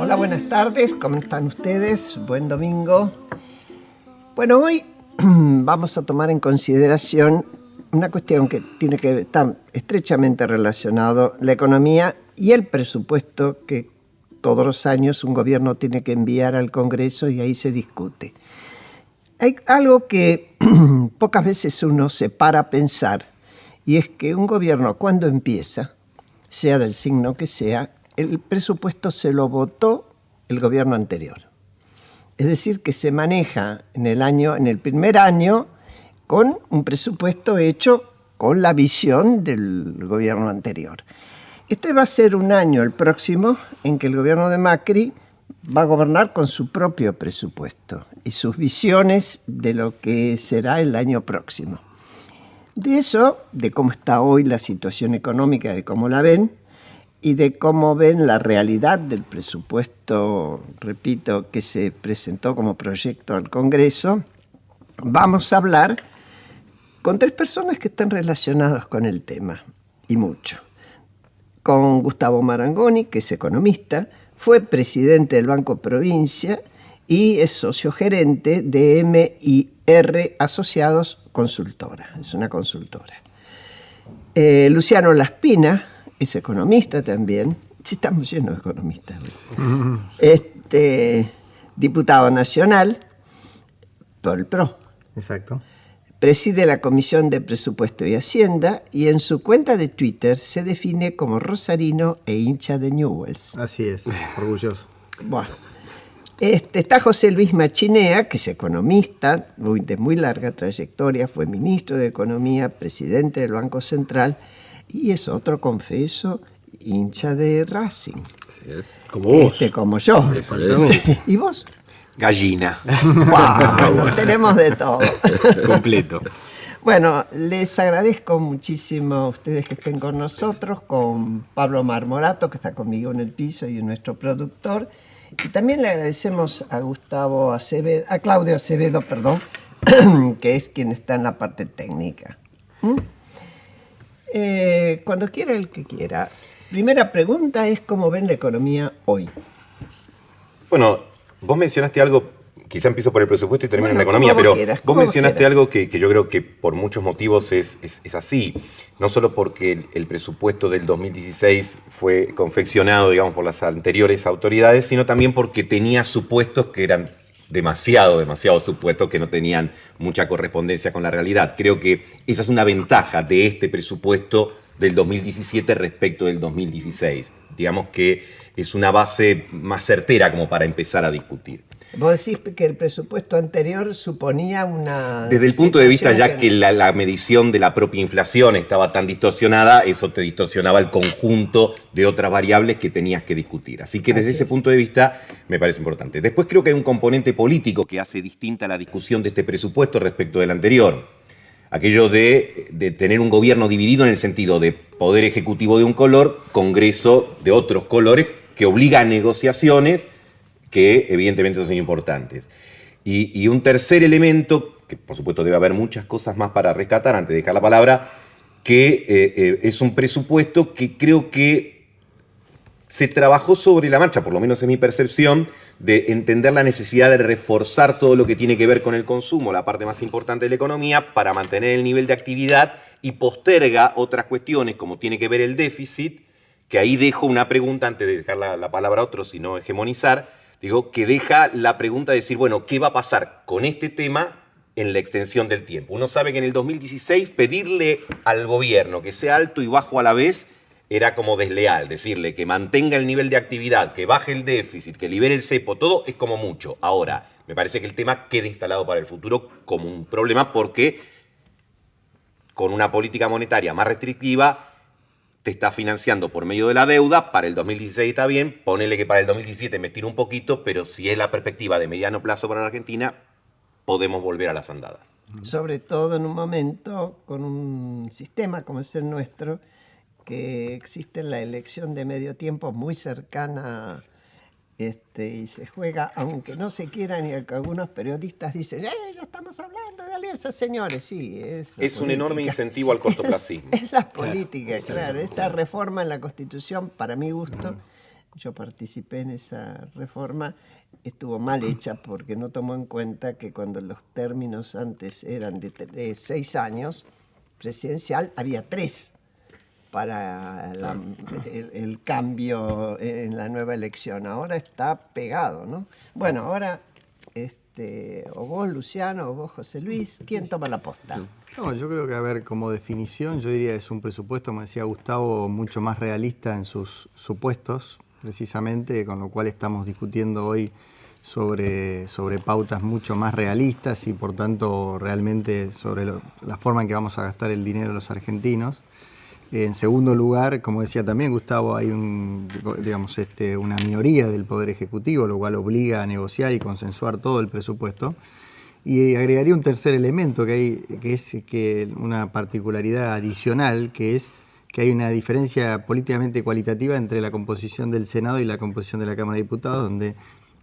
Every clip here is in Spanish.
Hola, buenas tardes, ¿cómo están ustedes? Buen domingo. Bueno, hoy vamos a tomar en consideración una cuestión que tiene que estar estrechamente relacionado la economía y el presupuesto que todos los años un gobierno tiene que enviar al Congreso y ahí se discute. Hay algo que pocas veces uno se para a pensar, y es que un gobierno cuando empieza, sea del signo que sea, el presupuesto se lo votó el gobierno anterior. Es decir, que se maneja en el primer año con un presupuesto hecho con la visión del gobierno anterior. Este va a ser un año, el próximo, en que el gobierno de Macri va a gobernar con su propio presupuesto y sus visiones de lo que será el año próximo. De eso, de cómo está hoy la situación económica, de cómo la ven, y de cómo ven la realidad del presupuesto, repito, que se presentó como proyecto al Congreso, vamos a hablar con tres personas que están relacionadas con el tema, y mucho. Con Gustavo Marangoni, que es economista, fue presidente del Banco Provincia y es socio gerente de MIR Asociados Consultora, es una consultora. Luciano Laspina es economista también, sí, estamos llenos de economistas. Diputado nacional por el PRO. Exacto. Preside la Comisión de Presupuesto y Hacienda y en su cuenta de Twitter se define como rosarino e hincha de Newell's. Así es, orgulloso. Bueno, está José Luis Machinea, que es economista de muy larga trayectoria, fue ministro de Economía, presidente del Banco Central y es otro, confeso, hincha de Racing. Así es. Como vos. Como yo. Exactamente. ¿Y vos? Gallina. ¡Wow! Tenemos de todo. Completo. Bueno, les agradezco muchísimo a ustedes que estén con nosotros, con Pablo Marmorato, que está conmigo en el piso, y nuestro productor. Y también le agradecemos a Claudio Acevedo, que es quien está en la parte técnica. Cuando quiera el que quiera. Primera pregunta es cómo ven la economía hoy. Bueno, vos mencionaste algo, quizá empiezo por el presupuesto y termino en la economía, pero vos mencionaste algo que yo creo que por muchos motivos es así. No solo porque el presupuesto del 2016 fue confeccionado, digamos, por las anteriores autoridades, sino también porque tenía supuestos que eran demasiado supuestos, que no tenían mucha correspondencia con la realidad. Creo que esa es una ventaja de este presupuesto del 2017 respecto del 2016. Digamos que es una base más certera como para empezar a discutir. Vos decís que el presupuesto anterior suponía una... Desde el punto de vista ya que la medición de la propia inflación estaba tan distorsionada, eso te distorsionaba el conjunto de otras variables que tenías que discutir. Así que desde ese punto de vista me parece importante. Después creo que hay un componente político que hace distinta la discusión de este presupuesto respecto del anterior. Aquello de tener un gobierno dividido en el sentido de poder ejecutivo de un color, Congreso de otros colores, que obliga a negociaciones que evidentemente son importantes. Y un tercer elemento, que por supuesto debe haber muchas cosas más para rescatar antes de dejar la palabra, que es un presupuesto que creo que se trabajó sobre la marcha, por lo menos en mi percepción, de entender la necesidad de reforzar todo lo que tiene que ver con el consumo, la parte más importante de la economía, para mantener el nivel de actividad y posterga otras cuestiones, como tiene que ver el déficit, que ahí dejo una pregunta, antes de dejar la palabra a otros, sino hegemonizar, digo, que deja la pregunta de decir, bueno, ¿qué va a pasar con este tema en la extensión del tiempo? Uno sabe que en el 2016 pedirle al gobierno que sea alto y bajo a la vez era como desleal. Decirle que mantenga el nivel de actividad, que baje el déficit, que libere el cepo, todo es como mucho. Ahora, me parece que el tema queda instalado para el futuro como un problema porque con una política monetaria más restrictiva te está financiando por medio de la deuda. Para el 2016 está bien, ponele que para el 2017 me estiro un poquito, pero si es la perspectiva de mediano plazo para la Argentina, podemos volver a las andadas. Sobre todo en un momento con un sistema como es el nuestro, que existe la elección de medio tiempo muy cercana y se juega, aunque no se quieran, y algunos periodistas dicen, ya estamos hablando de alianzas, señores, sí. Es un enorme incentivo al cortoplacismo. Es la política, claro. Esta reforma en la Constitución, para mi gusto, yo participé en esa reforma, estuvo mal hecha porque no tomó en cuenta que cuando los términos antes eran de 6 años, presidencial, había 3 para el cambio en la nueva elección. Ahora está pegado, ¿no? Bueno, ahora o vos, Luciano, o vos, José Luis, ¿quién toma la posta? No, yo creo que, a ver, como definición, yo diría que es un presupuesto, como decía Gustavo, mucho más realista en sus supuestos, precisamente, con lo cual estamos discutiendo hoy sobre pautas mucho más realistas y, por tanto, realmente sobre la forma en que vamos a gastar el dinero de los argentinos. En segundo lugar, como decía también Gustavo, hay una minoría del Poder Ejecutivo, lo cual obliga a negociar y consensuar todo el presupuesto. Y agregaría un tercer elemento que es una particularidad adicional, que es que hay una diferencia políticamente cualitativa entre la composición del Senado y la composición de la Cámara de Diputados, donde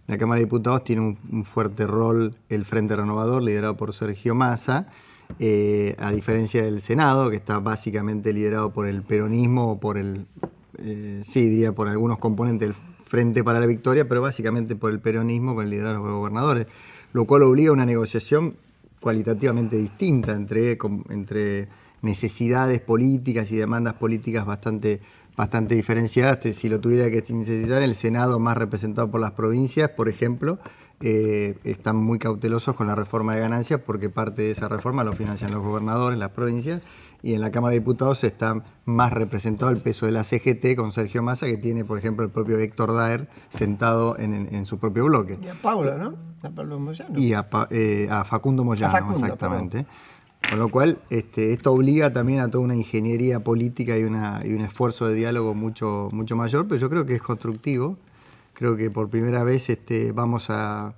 la Cámara de Diputados tiene un fuerte rol el Frente Renovador, liderado por Sergio Massa, a diferencia del Senado, que está básicamente liderado por el peronismo o por por algunos componentes del Frente para la Victoria, pero básicamente por el peronismo con el liderazgo de los gobernadores, lo cual obliga a una negociación cualitativamente distinta entre necesidades políticas y demandas políticas bastante diferenciadas. Si lo tuviera que sintetizar, el Senado, más representado por las provincias, por ejemplo, están muy cautelosos con la reforma de ganancias porque parte de esa reforma lo financian los gobernadores, las provincias, y en la Cámara de Diputados está más representado el peso de la CGT con Sergio Massa, que tiene, por ejemplo, el propio Héctor Daer sentado en su propio bloque. Y a Paula, ¿no? A Pablo Moyano. Y a Facundo Moyano, exactamente. Perdón. Con lo cual, esto obliga también a toda una ingeniería política y un esfuerzo de diálogo mucho mayor, pero yo creo que es constructivo. Creo que por primera vez vamos a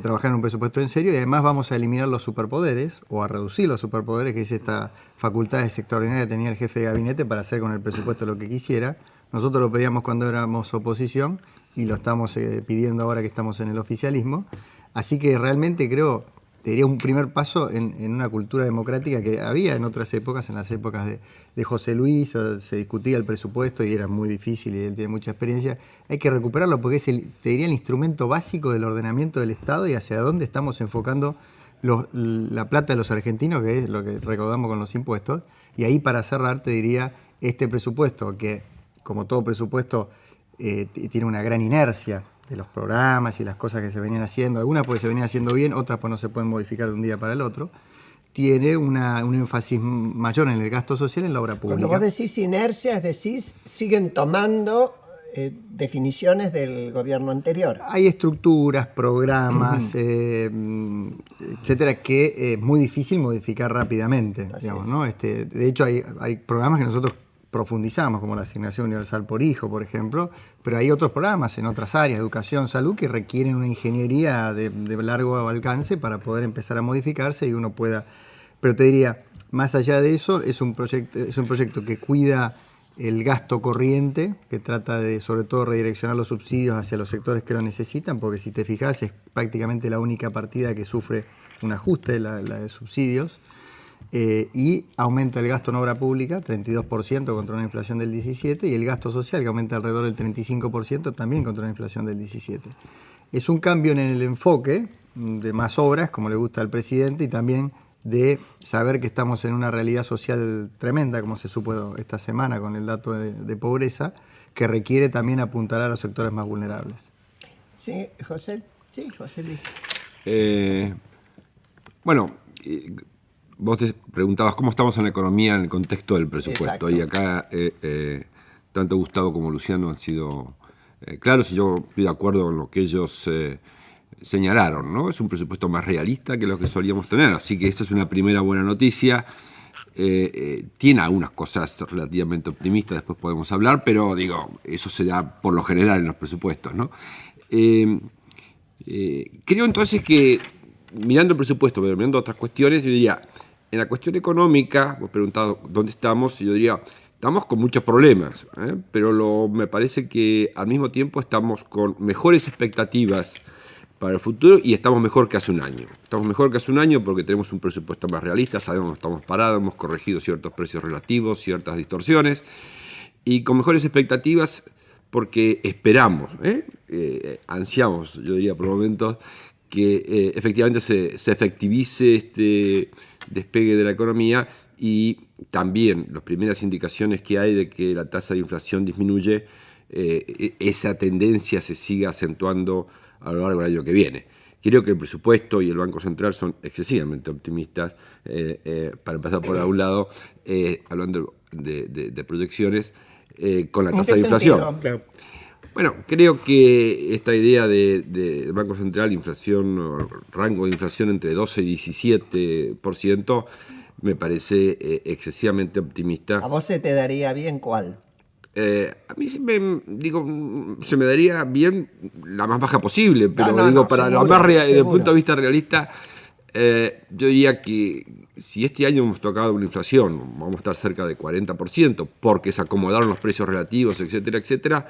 trabajar en un presupuesto en serio y además vamos a eliminar los superpoderes o a reducir los superpoderes, que es esta facultad extraordinaria que tenía el jefe de gabinete para hacer con el presupuesto lo que quisiera. Nosotros lo pedíamos cuando éramos oposición y lo estamos pidiendo ahora que estamos en el oficialismo. Así que realmente creo te diría un primer paso en una cultura democrática que había en otras épocas, en las épocas de José Luis, se discutía el presupuesto y era muy difícil y él tiene mucha experiencia. Hay que recuperarlo porque es, te diría, el instrumento básico del ordenamiento del Estado y hacia dónde estamos enfocando la plata de los argentinos, que es lo que recaudamos con los impuestos. Y ahí, para cerrar, te diría, este presupuesto, que como todo presupuesto tiene una gran inercia de los programas y las cosas que se venían haciendo, algunas porque se venían haciendo bien, otras pues no se pueden modificar de un día para el otro, tiene un énfasis mayor en el gasto social en la obra pública. Cuando vos decís inercia, es decir, siguen tomando definiciones del gobierno anterior. Hay estructuras, programas, etcétera, que es muy difícil modificar rápidamente. Digamos, ¿no? De hecho, hay programas que nosotros profundizamos, como la asignación universal por hijo, por ejemplo, pero hay otros programas en otras áreas, educación, salud, que requieren una ingeniería de largo alcance para poder empezar a modificarse y uno pueda... Pero te diría, más allá de eso, es un proyecto que cuida el gasto corriente, que trata de, sobre todo, redireccionar los subsidios hacia los sectores que lo necesitan, porque si te fijas, es prácticamente la única partida que sufre un ajuste, la de subsidios. Y aumenta el gasto en obra pública, 32% contra una inflación del 17%, y el gasto social, que aumenta alrededor del 35%, también contra una inflación del 17%. Es un cambio en el enfoque de más obras, como le gusta al presidente, y también de saber que estamos en una realidad social tremenda, como se supo esta semana con el dato de pobreza, que requiere también apuntalar a los sectores más vulnerables. Sí, José. Sí, José Luis. Vos te preguntabas cómo estamos en la economía en el contexto del presupuesto. Exacto. Y acá tanto Gustavo como Luciano han sido claros y yo estoy de acuerdo con lo que ellos señalaron, ¿no? Es un presupuesto más realista que lo que solíamos tener, así que esa es una primera buena noticia. Tiene algunas cosas relativamente optimistas, después podemos hablar, pero digo, eso se da por lo general en los presupuestos, ¿no? Creo entonces que, mirando el presupuesto, pero mirando otras cuestiones, yo diría, en la cuestión económica, vos preguntado dónde estamos, y yo diría, estamos con muchos problemas, pero me parece que al mismo tiempo estamos con mejores expectativas para el futuro y estamos mejor que hace un año. Estamos mejor que hace un año porque tenemos un presupuesto más realista, sabemos dónde estamos parados, hemos corregido ciertos precios relativos, ciertas distorsiones, y con mejores expectativas porque esperamos, ansiamos, yo diría por momentos, que efectivamente se efectivice este despegue de la economía y también las primeras indicaciones que hay de que la tasa de inflación disminuye, esa tendencia se siga acentuando a lo largo del año que viene. Creo que el presupuesto y el Banco Central son excesivamente optimistas, para empezar por algún lado, hablando de proyecciones, con la tasa de inflación. Claro. Bueno, creo que esta idea del Banco Central, inflación, rango de inflación entre 12 y 17%, me parece excesivamente optimista. ¿A vos se te daría bien cuál? A mí se me daría bien la más baja posible, pero para seguro, lo más desde el seguro. punto de vista realista, yo diría que si este año hemos tocado una inflación, vamos a estar cerca de 40%, porque se acomodaron los precios relativos, etcétera, etcétera,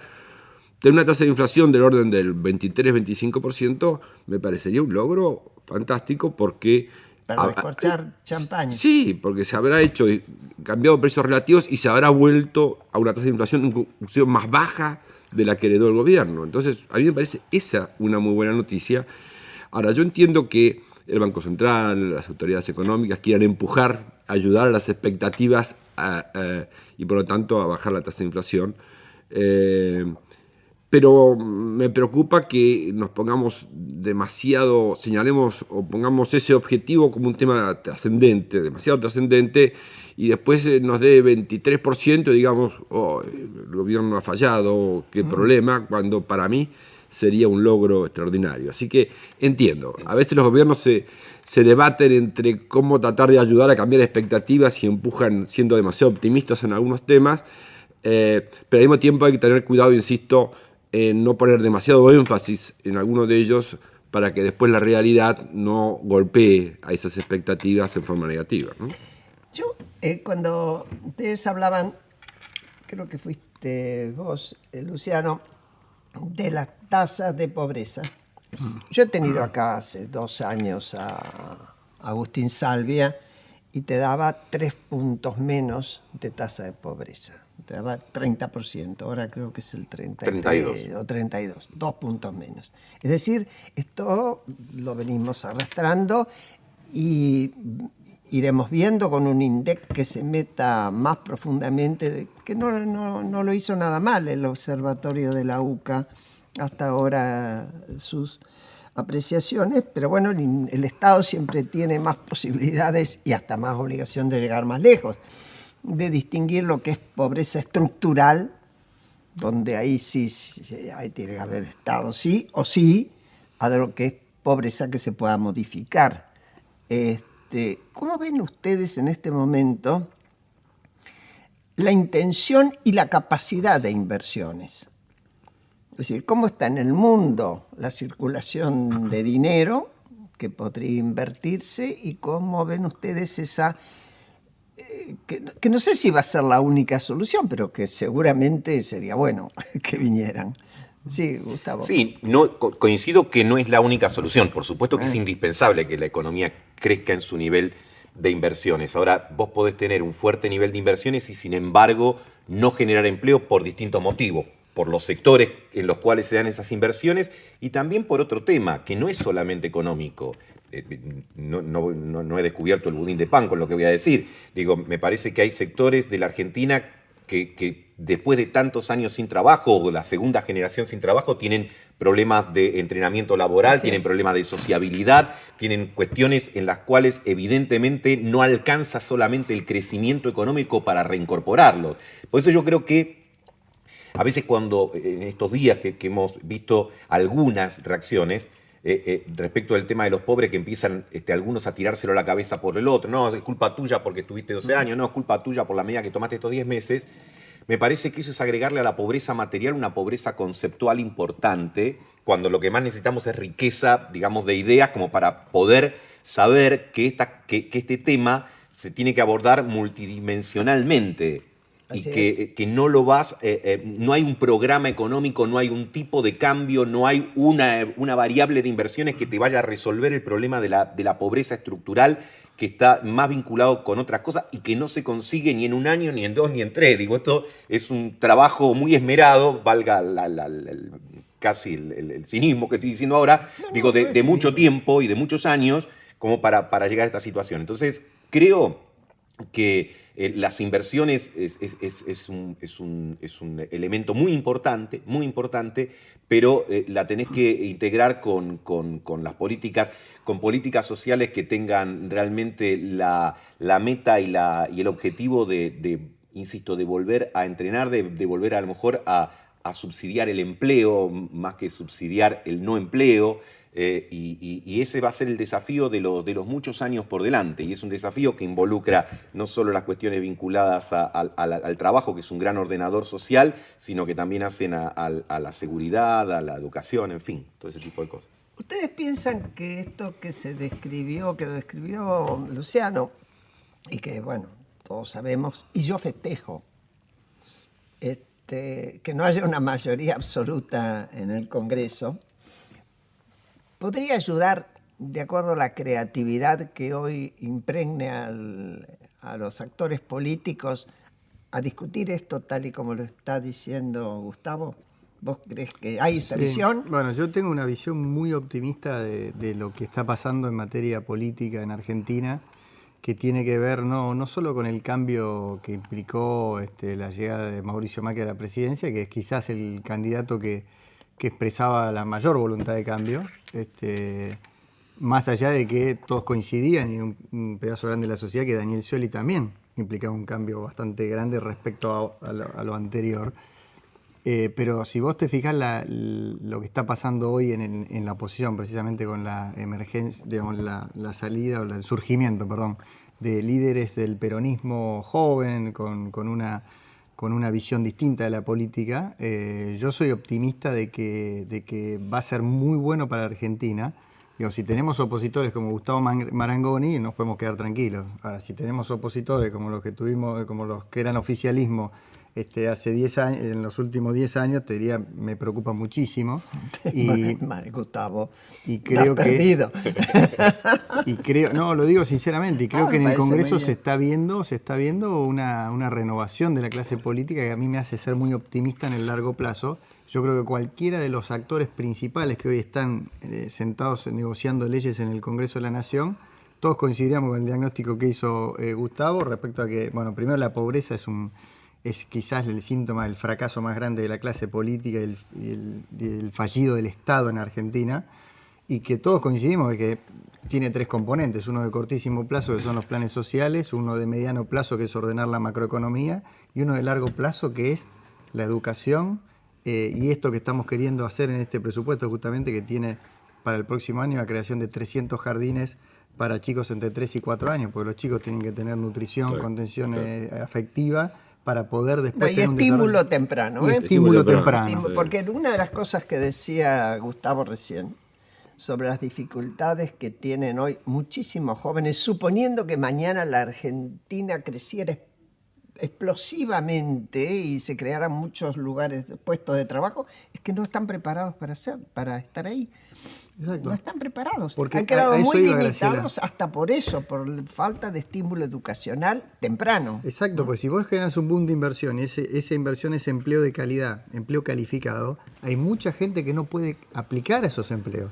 tener una tasa de inflación del orden del 23-25% me parecería un logro fantástico porque... Para descorchar champaña. Sí, porque se habrá cambiado precios relativos y se habrá vuelto a una tasa de inflación inclusive más baja de la que heredó el gobierno. Entonces, a mí me parece esa una muy buena noticia. Ahora, yo entiendo que el Banco Central, las autoridades económicas quieran empujar, ayudar a las expectativas y por lo tanto a bajar la tasa de inflación. Pero me preocupa que nos pongamos demasiado, señalemos o pongamos ese objetivo como un tema trascendente, demasiado trascendente, y después nos dé 23%, digamos, el gobierno ha fallado, qué problema, cuando para mí sería un logro extraordinario. Así que entiendo, a veces los gobiernos se debaten entre cómo tratar de ayudar a cambiar expectativas y empujan siendo demasiado optimistas en algunos temas, pero al mismo tiempo hay que tener cuidado, insisto, no poner demasiado énfasis en alguno de ellos para que después la realidad no golpee a esas expectativas en forma negativa, ¿no? Yo, cuando ustedes hablaban, creo que fuiste vos, Luciano, de las tasas de pobreza. Yo he tenido acá hace 2 años a Agustín Salvia y te daba 3 puntos menos de tasa de pobreza. Te daba 30%, ahora creo que es el 32. O 32, 2 puntos menos. Es decir, esto lo venimos arrastrando y iremos viendo con un INDEC que se meta más profundamente, que no lo hizo nada mal el observatorio de la UCA hasta ahora sus apreciaciones, pero bueno, el Estado siempre tiene más posibilidades y hasta más obligación de llegar más lejos, de distinguir lo que es pobreza estructural, donde ahí sí ahí tiene que haber Estado sí o sí, a lo que es pobreza que se pueda modificar. ¿Cómo ven ustedes en este momento la intención y la capacidad de inversiones? Es decir, ¿cómo está en el mundo la circulación de dinero que podría invertirse y cómo ven ustedes esa... que no sé si va a ser la única solución, pero que seguramente sería bueno que vinieran. Sí, Gustavo. Sí, coincido que no es la única solución. Por supuesto que es indispensable que la economía crezca en su nivel de inversiones. Ahora, vos podés tener un fuerte nivel de inversiones y, sin embargo, no generar empleo por distintos motivos. Por los sectores en los cuales se dan esas inversiones y también por otro tema, que no es solamente económico. No he descubierto el budín de pan con lo que voy a decir. Digo, me parece que hay sectores de la Argentina que después de tantos años sin trabajo, o la segunda generación sin trabajo, tienen problemas de entrenamiento laboral, tienen problemas de sociabilidad, tienen cuestiones en las cuales evidentemente no alcanza solamente el crecimiento económico para reincorporarlos. Por eso yo creo que a veces cuando en estos días que hemos visto algunas reacciones respecto del tema de los pobres que empiezan algunos a tirárselo a la cabeza por el otro, no, es culpa tuya porque tuviste 12 años, no, es culpa tuya por la medida que tomaste estos 10 meses, me parece que eso es agregarle a la pobreza material una pobreza conceptual importante, cuando lo que más necesitamos es riqueza, digamos, de ideas como para poder saber que este tema se tiene que abordar multidimensionalmente. y Así que no lo vas, no hay un programa económico, no hay un tipo de cambio, no hay una variable de inversiones que te vaya a resolver el problema de la pobreza estructural, que está más vinculado con otras cosas y que no se consigue ni en un año, ni en dos, ni en tres. Digo, esto es un trabajo muy esmerado, valga casi el cinismo que estoy diciendo ahora, digo, de mucho tiempo y de muchos años, como para llegar a esta situación. Entonces, creo que las inversiones es un elemento muy importante, pero la tenés que integrar con las políticas, con políticas sociales que tengan realmente la meta y el objetivo insisto, de volver a entrenar, de volver a lo mejor a subsidiar el empleo, más que subsidiar el no empleo. Y ese va a ser el desafío de los muchos años por delante, y es un desafío que involucra no solo las cuestiones vinculadas al trabajo, que es un gran ordenador social, sino que también hacen a la seguridad, a la educación, en fin, todo ese tipo de cosas. ¿Ustedes piensan que esto que lo describió Luciano, y que, bueno, todos sabemos, y yo festejo, que no haya una mayoría absoluta en el Congreso, podría ayudar, de acuerdo a la creatividad que hoy impregne a los actores políticos, a discutir esto tal y como lo está diciendo Gustavo? ¿Vos crees que hay esta visión? Bueno, yo tengo una visión muy optimista de lo que está pasando en materia política en Argentina, que tiene que ver no solo con el cambio que implicó la llegada de Mauricio Macri a la presidencia, que es quizás el candidato que expresaba la mayor voluntad de cambio, más allá de que todos coincidían, y un pedazo grande de la sociedad, que Daniel Scioli también implicaba un cambio bastante grande respecto a lo anterior. Pero si vos te fijás lo que está pasando hoy en la oposición, precisamente con la emergencia, digamos, la salida, o el surgimiento, perdón, de líderes del peronismo joven, con una visión distinta de la política, yo soy optimista de que va a ser muy bueno para Argentina. Digo, si tenemos opositores como Gustavo Marangoni, nos podemos quedar tranquilos. Ahora, si tenemos opositores como los que tuvimos, como los que eran oficialismo hace 10 años, en los últimos 10 años, te diría, me preocupa muchísimo. Gustavo, y creo que perdido. Y creo, no, lo digo sinceramente, y creo que en el Congreso se está viendo una renovación de la clase política que a mí me hace ser muy optimista en el largo plazo. Yo creo que cualquiera de los actores principales que hoy están sentados negociando leyes en el Congreso de la Nación, todos coincidiríamos con el diagnóstico que hizo Gustavo respecto a que, bueno, primero la pobreza es quizás el síntoma del fracaso más grande de la clase política y el fallido del Estado en Argentina, y que todos coincidimos que tiene tres componentes: uno de cortísimo plazo, que son los planes sociales; uno de mediano plazo, que es ordenar la macroeconomía; y uno de largo plazo, que es la educación, y esto que estamos queriendo hacer en este presupuesto, justamente, que tiene para el próximo año la creación de 300 jardines para chicos entre 3 y 4 años, porque los chicos tienen que tener nutrición, contención afectiva, para poder después tener un estímulo temprano. Estímulo temprano. Porque una de las cosas que decía Gustavo recién, sobre las dificultades que tienen hoy muchísimos jóvenes, suponiendo que mañana la Argentina creciera explosivamente y se crearan muchos lugares, puestos de trabajo, es que no están preparados para estar ahí. Exacto. No están preparados. Porque han quedado muy limitados hasta por eso, por falta de estímulo educacional temprano. Exacto, pues si vos generas un boom de inversión y esa inversión es empleo de calidad, empleo calificado, hay mucha gente que no puede aplicar a esos empleos.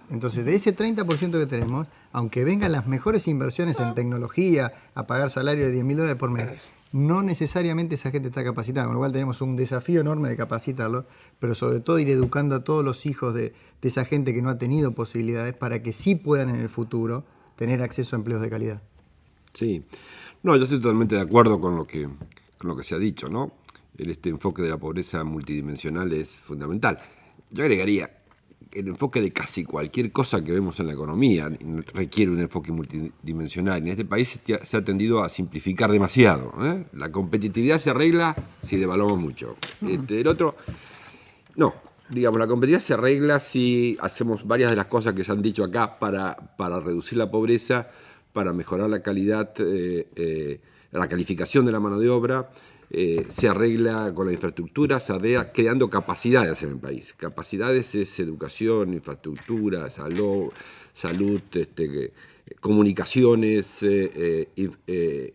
Entonces, de ese 30% que tenemos, aunque vengan las mejores inversiones en tecnología, a pagar salario de $10.000 por mes, no necesariamente esa gente está capacitada, con lo cual tenemos un desafío enorme de capacitarlos, pero sobre todo ir educando a todos los hijos de esa gente que no ha tenido posibilidades, para que sí puedan en el futuro tener acceso a empleos de calidad. Sí, no, yo estoy totalmente de acuerdo con lo que se ha dicho, ¿no? Este enfoque de la pobreza multidimensional es fundamental. Yo agregaría, el enfoque de casi cualquier cosa que vemos en la economía requiere un enfoque multidimensional. En este país se ha tendido a simplificar demasiado, ¿eh? La competitividad se arregla si devaluamos mucho. El otro, no, digamos, la competitividad se arregla si hacemos varias de las cosas que se han dicho acá para reducir la pobreza, para mejorar la calidad, la calificación de la mano de obra, se arregla con la infraestructura, se arregla creando capacidades en el país. Capacidades es educación, infraestructura, salud, comunicaciones,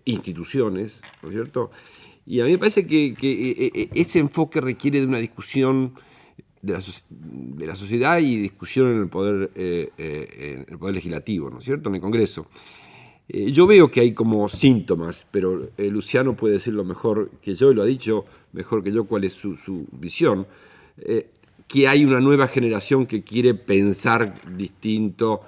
instituciones, ¿no es cierto? Y a mí me parece que ese enfoque requiere de una discusión de la sociedad y discusión en el poder legislativo, ¿no es cierto?, en el Congreso. Yo veo que hay como síntomas, pero Luciano puede decirlo mejor que yo, y lo ha dicho mejor que yo cuál es su visión, que hay una nueva generación que quiere pensar distinto,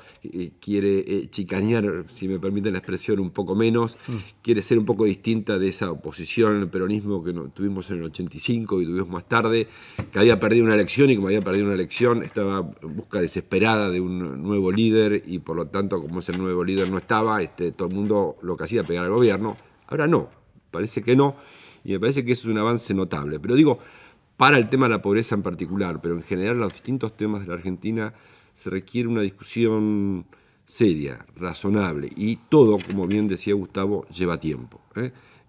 quiere chicanear, si me permiten la expresión, un poco menos, quiere ser un poco distinta de esa oposición al peronismo que tuvimos en el 85 y tuvimos más tarde, que había perdido una elección y como había perdido una elección estaba en busca desesperada de un nuevo líder y por lo tanto como ese nuevo líder no estaba, todo el mundo lo que hacía era pegar al gobierno. Ahora no, parece que no, y me parece que es un avance notable. Pero digo, para el tema de la pobreza en particular, pero en general los distintos temas de la Argentina se requiere una discusión seria, razonable, y todo, como bien decía Gustavo, lleva tiempo.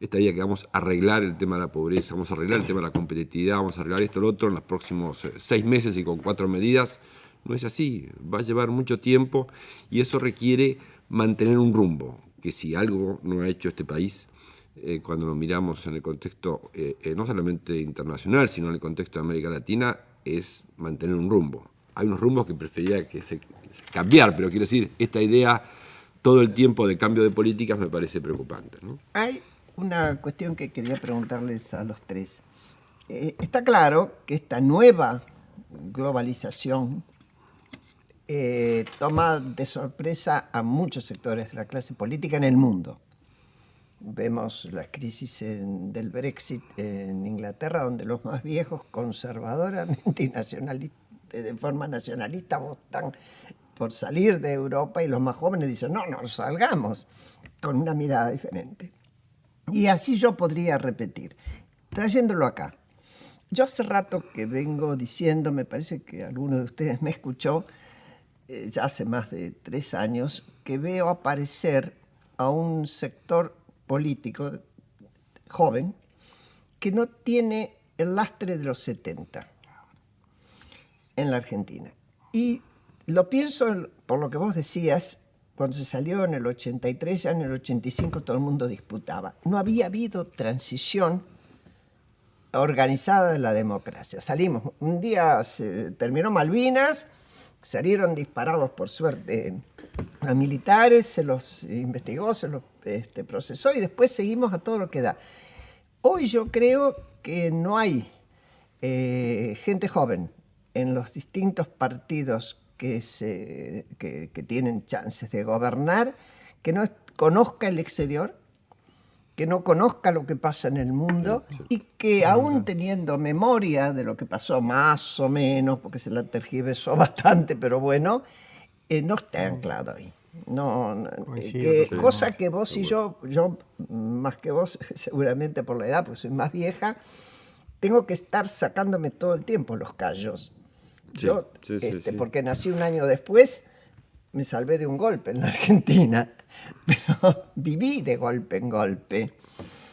Esta idea que vamos a arreglar el tema de la pobreza, vamos a arreglar el tema de la competitividad, vamos a arreglar esto o lo otro en los próximos 6 meses y con 4 medidas, no es así, va a llevar mucho tiempo y eso requiere mantener un rumbo, que si algo no ha hecho este país, cuando lo miramos en el contexto no solamente internacional, sino en el contexto de América Latina, es mantener un rumbo. Hay unos rumbos que preferiría que se cambiar, pero quiero decir, esta idea todo el tiempo de cambio de políticas me parece preocupante, ¿no? Hay una cuestión que quería preguntarles a los tres. Está claro que esta nueva globalización toma de sorpresa a muchos sectores de la clase política en el mundo. Vemos la crisis del Brexit en Inglaterra, donde los más viejos conservadoramente y de forma nacionalista votan por salir de Europa y los más jóvenes dicen, no salgamos, con una mirada diferente. Y así yo podría repetir, trayéndolo acá. Yo hace rato que vengo diciendo, me parece que alguno de ustedes me escuchó, ya hace más de 3 años, que veo aparecer a un sector político joven que no tiene el lastre de los 70 en la Argentina. Y lo pienso por lo que vos decías, cuando se salió en el 83, ya en el 85 todo el mundo disputaba. No había habido transición organizada de la democracia. Salimos, un día se terminó Malvinas, salieron disparados por suerte a militares, se los investigó, se los procesó y después seguimos a todo lo que da. Hoy yo creo que no hay gente joven en los distintos partidos que tienen chances de gobernar, que no conozca el exterior, que no conozca lo que pasa en el mundo y que aún teniendo memoria de lo que pasó más o menos, porque se la tergiversó bastante, pero bueno, no está anclado ahí. Cosa que vos y yo más que vos, seguramente por la edad, porque soy más vieja, tengo que estar sacándome todo el tiempo los callos. Porque nací un año después, me salvé de un golpe en la Argentina, pero viví de golpe en golpe.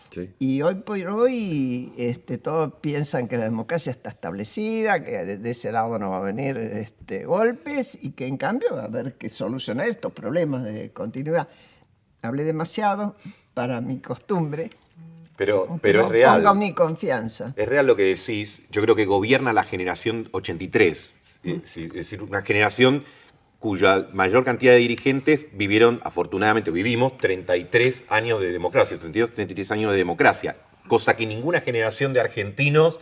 Sí. Y hoy por hoy todos piensan que la democracia está establecida, que de ese lado no va a venir golpes y que en cambio va a haber que solucionar estos problemas de continuidad. Hablé demasiado para mi costumbre. Pero es real. Pongo mi confianza. Es real lo que decís. Yo creo que gobierna la generación 83. Es decir, una generación cuya mayor cantidad de dirigentes vivimos 33 años de democracia, 32, 33 años de democracia, cosa que ninguna generación de argentinos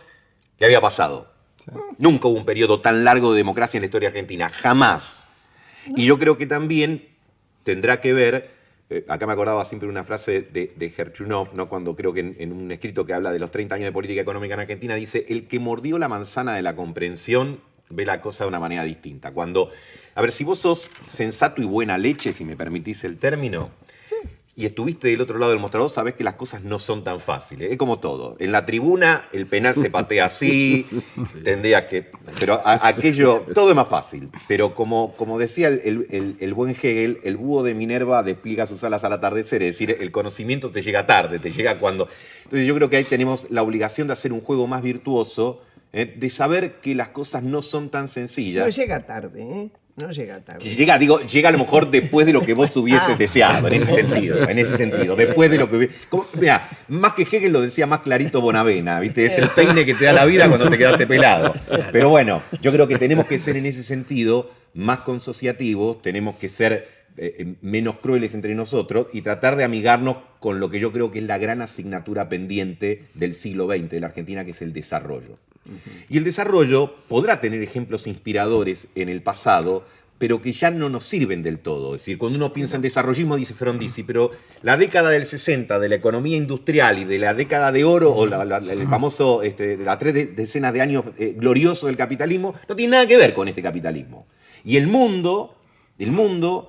le había pasado. Sí. Nunca hubo un periodo tan largo de democracia en la historia argentina, jamás. No. Y yo creo que también tendrá que ver, acá me acordaba siempre una frase de Gerchunov, ¿no? Cuando creo que en un escrito que habla de los 30 años de política económica en Argentina, dice, el que mordió la manzana de la comprensión ve la cosa de una manera distinta. Cuando, a ver, si vos sos sensato y buena leche, si me permitís el término, sí, y estuviste del otro lado del mostrador, sabés que las cosas no son tan fáciles. Es como todo. En la tribuna el penal se patea así, tendría que... Pero aquello, todo es más fácil. Pero como decía el buen Hegel, el búho de Minerva despliega sus alas al atardecer, es decir, el conocimiento te llega tarde, te llega cuando... Entonces yo creo que ahí tenemos la obligación de hacer un juego más virtuoso, de saber que las cosas no son tan sencillas. No llega tarde, ¿eh? No llega tarde. Llega a lo mejor después de lo que vos hubieses deseado, en ese sentido. Después de lo que mirá, más que Hegel lo decía más clarito Bonavena, ¿viste? Es el peine que te da la vida cuando te quedaste pelado. Pero bueno, yo creo que tenemos que ser en ese sentido más consociativos, tenemos que ser menos crueles entre nosotros y tratar de amigarnos con lo que yo creo que es la gran asignatura pendiente del siglo XX de la Argentina, que es el desarrollo. Y el desarrollo podrá tener ejemplos inspiradores en el pasado, pero que ya no nos sirven del todo. Es decir, cuando uno piensa en desarrollismo, dice Frondizi, pero la década del 60 de la economía industrial y de la década de oro, o el famoso, las 3 decenas de años gloriosos del capitalismo, no tiene nada que ver con este capitalismo. Y el mundo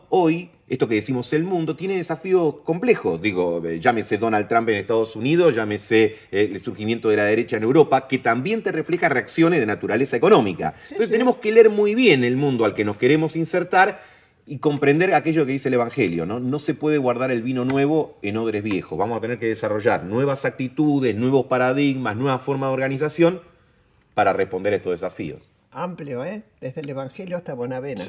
hoy, esto que decimos el mundo, tiene desafíos complejos. Digo, llámese Donald Trump en Estados Unidos, llámese el surgimiento de la derecha en Europa, que también te refleja reacciones de naturaleza económica. Entonces tenemos que leer muy bien el mundo al que nos queremos insertar y comprender aquello que dice el Evangelio, ¿no? No se puede guardar el vino nuevo en odres viejos. Vamos a tener que desarrollar nuevas actitudes, nuevos paradigmas, nuevas formas de organización para responder a estos desafíos. Amplio, ¿eh? Desde el Evangelio hasta Bonavena.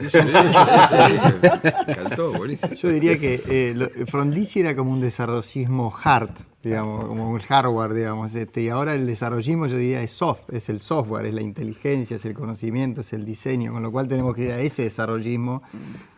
Me encantó, buenísimo. Yo diría que Frondizi era como un desarrollismo hard, digamos, como el hardware, digamos, y ahora el desarrollismo yo diría es soft, es el software, es la inteligencia, es el conocimiento, es el diseño, con lo cual tenemos que ir a ese desarrollismo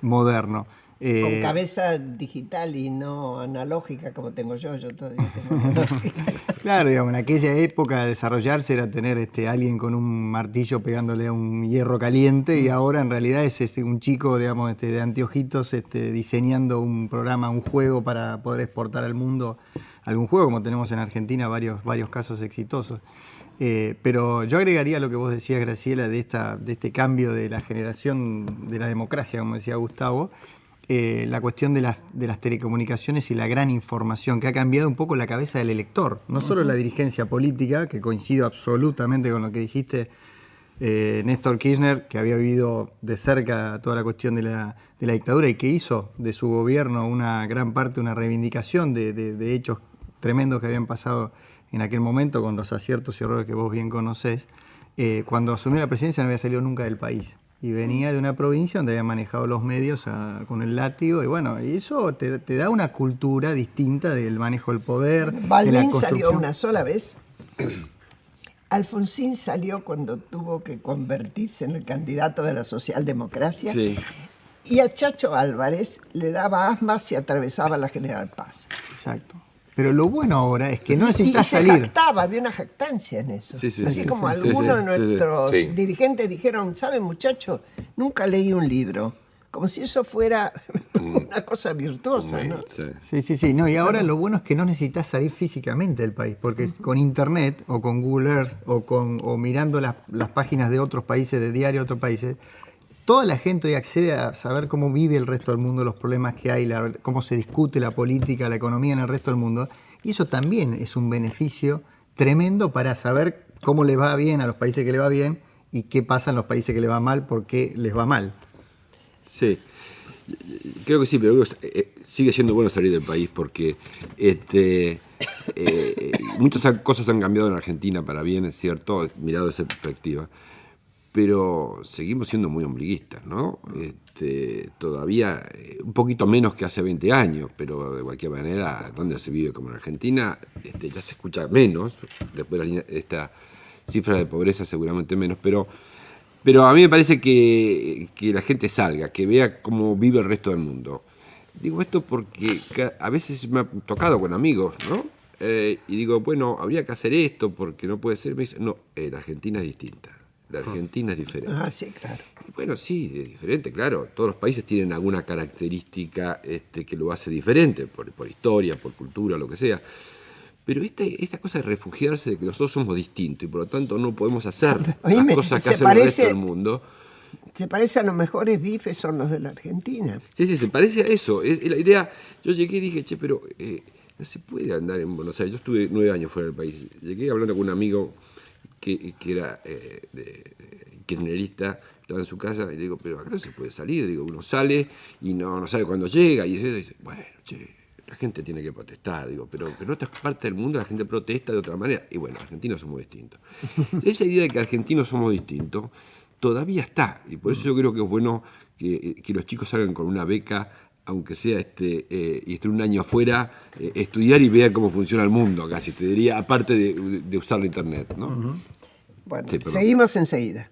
moderno. Con cabeza digital y no analógica como tengo yo todavía tengo analógica. Claro, digamos, en aquella época desarrollarse era tener alguien con un martillo pegándole a un hierro caliente y ahora en realidad es un chico, digamos, de anteojitos diseñando un programa, un juego para poder exportar al mundo algún juego, como tenemos en Argentina varios casos exitosos. Pero yo agregaría lo que vos decías, Graciela, de este cambio de la generación de la democracia, como decía Gustavo, la cuestión de las telecomunicaciones y la gran información, que ha cambiado un poco la cabeza del elector, no solo la dirigencia política, que coincido absolutamente con lo que dijiste, Néstor Kirchner, que había vivido de cerca toda la cuestión de la dictadura y que hizo de su gobierno una gran parte, una reivindicación de hechos tremendos que habían pasado en aquel momento, con los aciertos y errores que vos bien conocés. Cuando asumió la presidencia no había salido nunca del país. Y venía de una provincia donde había manejado los medios con el látigo. Y bueno, y eso te da una cultura distinta del manejo del poder. Balbín salió una sola vez. Alfonsín salió cuando tuvo que convertirse en el candidato de la socialdemocracia. Sí. Y a Chacho Álvarez le daba asma si atravesaba la General Paz. Exacto. Pero lo bueno ahora es que no necesitas salir. Se jactaba, había una jactancia en eso. Así como algunos de nuestros dirigentes dijeron, ¿saben, muchachos? Nunca leí un libro. Como si eso fuera una cosa virtuosa, ¿no? Sí. No, y ahora lo bueno es que no necesitas salir físicamente del país, porque con internet o con Google Earth o mirando las páginas de otros países, de diario de otros países, toda la gente hoy accede a saber cómo vive el resto del mundo, los problemas que hay, cómo se discute la política, la economía en el resto del mundo. Y eso también es un beneficio tremendo para saber cómo le va bien a los países que le va bien y qué pasa en los países que le va mal, por qué les va mal. Sí, creo que sí, pero sigue siendo bueno salir del país porque muchas cosas han cambiado en Argentina para bien, es cierto, mirado desde esa perspectiva. Pero seguimos siendo muy ombliguistas, ¿no? Todavía un poquito menos que hace 20 años, pero de cualquier manera, donde se vive como en Argentina, ya se escucha menos, después de esta cifra de pobreza seguramente menos, pero a mí me parece que la gente salga, que vea cómo vive el resto del mundo. Digo esto porque a veces me ha tocado con amigos, ¿no? Y digo, bueno, habría que hacer esto porque no puede ser. Me dicen, no, la Argentina es distinta. La Argentina es diferente. Ah, sí, claro. Y bueno, sí, es diferente, claro. Todos los países tienen alguna característica que lo hace diferente, por historia, por cultura, lo que sea. Pero esta cosa de refugiarse de que nosotros somos distintos y por lo tanto no podemos hacer las cosas que hace el resto del mundo, Se parece a los mejores bifes son los de la Argentina. Sí, se parece a eso. Es la idea. Yo llegué y dije, che, pero no se puede andar en Buenos Aires. Yo estuve 9 años fuera del país. Llegué hablando con un amigo que era kirchnerista, estaba en su casa, y digo, pero acá no se puede salir. Digo, uno sale y no sabe cuándo llega. Y dice, bueno, che, la gente tiene que protestar. Digo, pero en otras partes del mundo la gente protesta de otra manera. Y bueno, argentinos somos distintos. Esa idea de que argentinos somos distintos todavía está, y por eso yo creo que es bueno que los chicos salgan con una beca, aunque sea y estén un año afuera, estudiar y vean cómo funciona el mundo, casi te diría, aparte de usar la internet, ¿no? Bueno, Sí, perdón. seguimos enseguida.